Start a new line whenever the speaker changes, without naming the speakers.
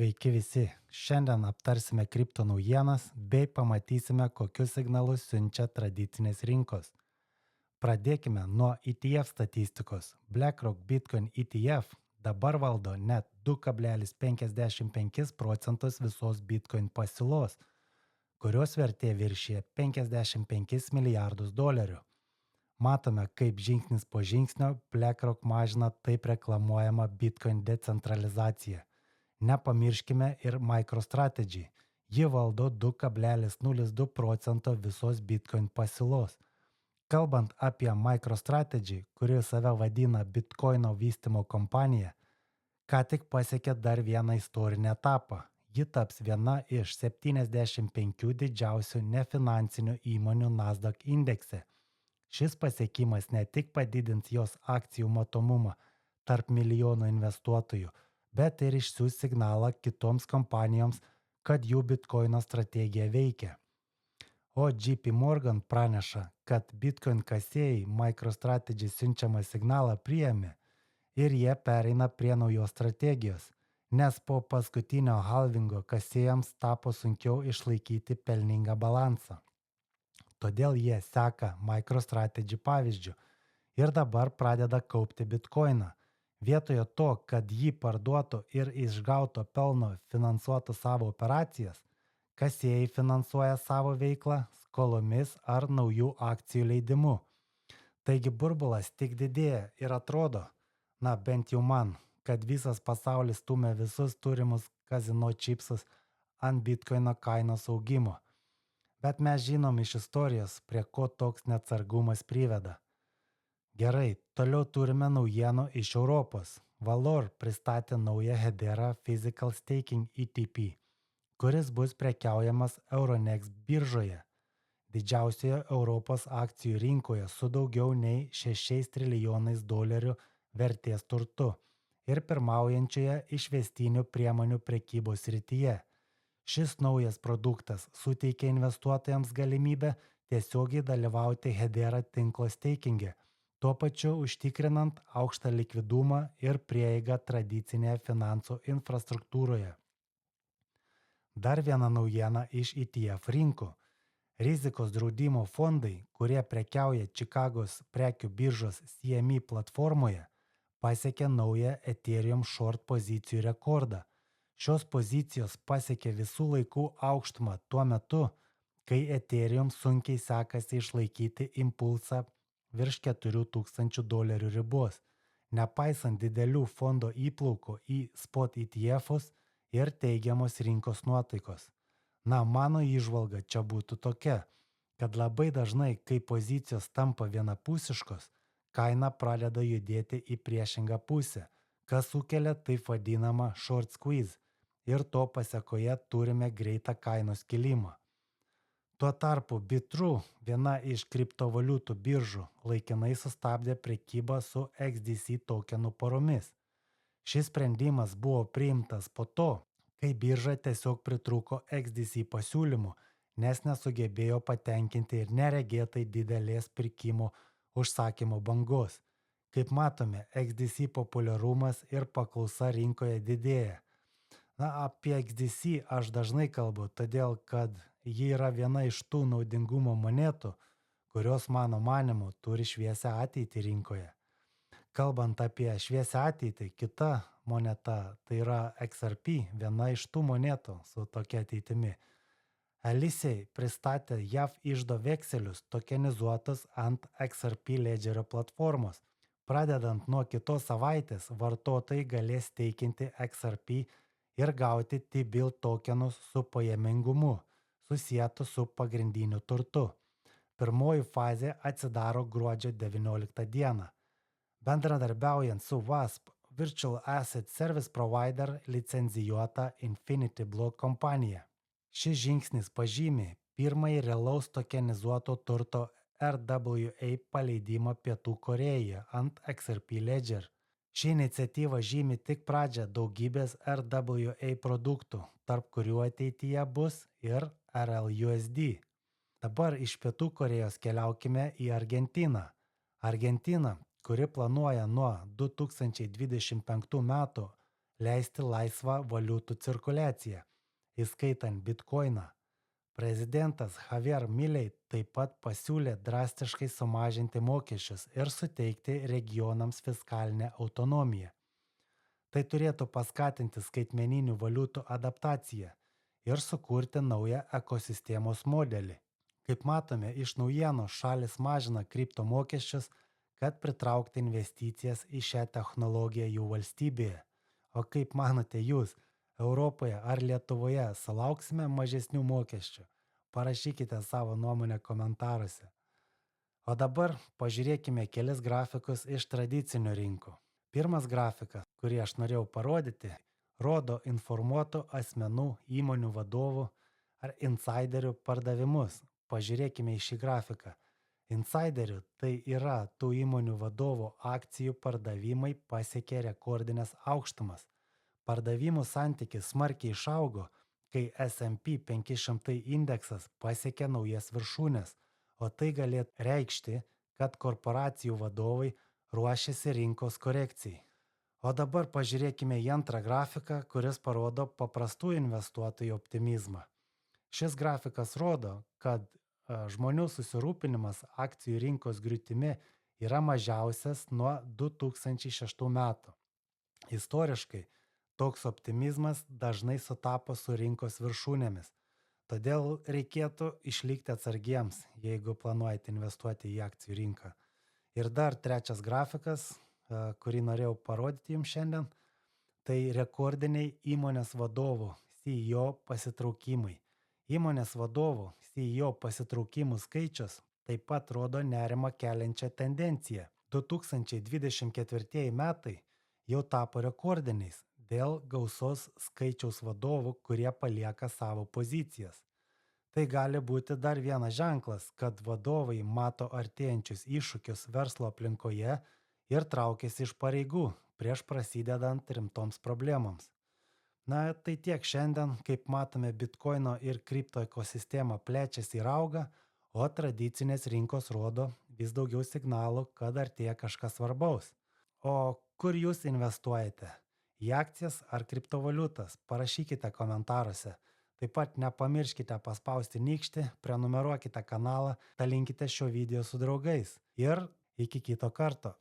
Sveiki visi. Šiandien aptarsime kripto naujienas bei pamatysime, kokius signalus siunčia tradicinės rinkos. Pradėkime nuo ETF statistikos. BlackRock Bitcoin ETF dabar valdo net 2,55% visos Bitcoin pasiūlos, kurios vertė viršyje $55 milijardus. Matome, kaip žingsnis po žingsnio BlackRock mažina taip reklamuojamą Bitcoin decentralizaciją. Nepamirškime ir MicroStrategy. Ji valdo 2,02% visos Bitcoin pasiūlos. Kalbant apie MicroStrategy, kuri save vadina Bitcoino vystymo kompanija, ką tik pasiekė dar vieną istorinį etapą. Ji taps viena iš 75 didžiausių nefinansinių įmonių Nasdaq indekse. Šis pasiekimas ne tik padidins jos akcijų matomumą tarp milijonų investuotojų, bet ir išsiųs signalą kitoms kompanijoms, kad jų Bitcoino strategija veikia. O JP Morgan praneša, kad Bitcoin kasėjai MicroStrategy siunčiamą signalą priėmė ir jie pereina prie naujos strategijos, nes po paskutinio halvingo kasėjams tapo sunkiau išlaikyti pelningą balansą. Todėl jie seka MicroStrategy pavyzdžiu ir dabar pradeda kaupti Bitcoiną. Vietoje to, kad jį parduotų ir iš gauto pelno finansuotų savo operacijas, kasėjai finansuoja savo veiklą skolomis ar naujų akcijų leidimu. Taigi burbulas tik didėja ir atrodo, bent jau man, kad visas pasaulis stumia visus turimus kazino čipsus ant Bitcoino kainos augimo. Bet mes žinom iš istorijos, prie ko toks neatsargumas priveda. Gerai, toliau turime naujienų iš Europos. Valor pristatė naują Hedera Physical Staking ETP, kuris bus prekiaujamas Euronext biržoje, didžiausioje Europos akcijų rinkoje su daugiau nei $6 trilijonais vertės turtu ir pirmaujančioje išvestinių priemonių prekybos srityje. Šis naujas produktas suteikia investuotojams galimybę tiesiogiai dalyvauti Hedera tinklo stakinge, tuo pačiu užtikrinant aukštą likvidumą ir prieigą tradicinėje finansų infrastruktūroje. Dar viena naujiena iš ETF rinkų. Rizikos draudimo fondai, kurie prekiauja Čikagos prekių biržos CME platformoje, pasiekė naują Ethereum short pozicijų rekordą. Šios pozicijos pasiekė visų laikų aukštumą tuo metu, kai Ethereum sunkiai sekasi išlaikyti impulsą virš $4,000 ribos, nepaisant didelių fondo įplaukų į spot ETF'us ir teigiamos rinkos nuotaikos. Mano įžvalga čia būtų tokia, kad labai dažnai, kai pozicijos tampa vienapusiškos, kaina pradeda judėti į priešingą pusę, kas sukelia taip vadinamą short squeeze ir to pasekoje turime greitą kainos kilimą. Tuo tarpu Bitrue, viena iš kriptovaliutų biržų, laikinai sustabdė prekybą su XDC tokenų poromis. Šis sprendimas buvo priimtas po to, kai birža tiesiog pritrūko XDC pasiūlymų, nes nesugebėjo patenkinti ir neregėtai didelės pirkimo užsakymo bangos. Kaip matome, XDC populiarumas ir paklausa rinkoje didėja. Apie XDC aš dažnai kalbu, todėl kad ji yra viena iš tų naudingumo monetų, kurios mano manymu turi šviesią ateitį rinkoje. Kalbant apie šviesią ateitį, kita moneta, tai yra XRP, viena iš tų monetų su tokia ateitimi. Elysiai pristatė JAV iždo vekselius tokenizuotus ant XRP ledgerio platformos. Pradedant nuo kitos savaitės, vartotojai galės steikinti XRP ir gauti T-bill tokenus su pajamingumu, susietų su pagrindiniu turtu. Pirmoji fazė atsidaro gruodžio 19 dieną. Bendradarbiaujant su VASP, Virtual Asset Service Provider licenzijuota Infinity Block kompanija. Šis žingsnis pažymi pirmąjį realaus tokenizuoto turto RWA paleidimą Pietų Korėjoje ant XRP Ledger. Ši iniciatyva žymi tik pradžią daugybės RWA produktų, tarp kurių ateityje bus ir RLUSD. Dabar iš Pietų Korėjos keliaukime į Argentiną. Argentina, kuri planuoja nuo 2025 metų leisti laisvą valiutų cirkuliaciją, įskaitant bitkoiną. Prezidentas Javier Milei taip pat pasiūlė drastiškai sumažinti mokesčius ir suteikti regionams fiskalinę autonomiją. Tai turėtų paskatinti skaitmeninių valiutų adaptaciją ir sukurti naują ekosistemos modelį. Kaip matome, iš naujienų šalis mažina kripto mokesčius, kad pritraukti investicijas į šią technologiją jų valstybėje. O kaip manote jūs, Europoje ar Lietuvoje sulauksime mažesnių mokesčių? Parašykite savo nuomonę komentaruose. O dabar pažiūrėkime kelis grafikus iš tradicinių rinkų. Pirmas grafikas, kurį aš norėjau parodyti, rodo informuotų asmenų, įmonių vadovų ar insiderių pardavimus. Pažiūrėkime į šį grafiką. Insiderių tai yra tų įmonių vadovų akcijų pardavimai pasiekė rekordinės aukštumas. Pardavimų santykis smarkiai išaugo, kai S&P 500 indeksas pasiekė naujas viršūnes, o tai galėtų reikšti, kad korporacijų vadovai ruošiasi rinkos korekcijai. O dabar pažiūrėkime į antrą grafiką, kuris parodo paprastų investuotojų optimizmą. Šis grafikas rodo, kad žmonių susirūpinimas akcijų rinkos griūtimi yra mažiausias nuo 2006 metų. Istoriškai, toks optimizmas dažnai sutapo su rinkos viršūnėmis, todėl reikėtų išlikti atsargiems, jeigu planuojate investuoti į akcijų rinką. Ir dar trečias grafikas, kurį norėjau parodyti jums šiandien, tai rekordiniai įmonės vadovų CEO pasitraukimai. Įmonės vadovų CEO pasitraukimų skaičius taip pat rodo nerimą keliančią tendenciją. 2024 metai jau tapo rekordiniais dėl gausos skaičiaus vadovų, kurie palieka savo pozicijas. Tai gali būti dar vienas ženklas, kad vadovai mato artėjančius iššūkius verslo aplinkoje ir traukiasi iš pareigų prieš prasidedant rimtoms problemams. Na, tai tiek šiandien, kaip matome, bitkoino ir kripto ekosistema plečiasi ir auga, o tradicinės rinkos rodo vis daugiau signalų, kad artėja kažkas svarbaus. O kur jūs investuojate? Į akcijas ar kriptovaliutas? Parašykite komentaruose. Taip pat nepamirškite paspausti nykštį, prenumeruokite kanalą, dalinkite šio video su draugais. Ir iki kito karto.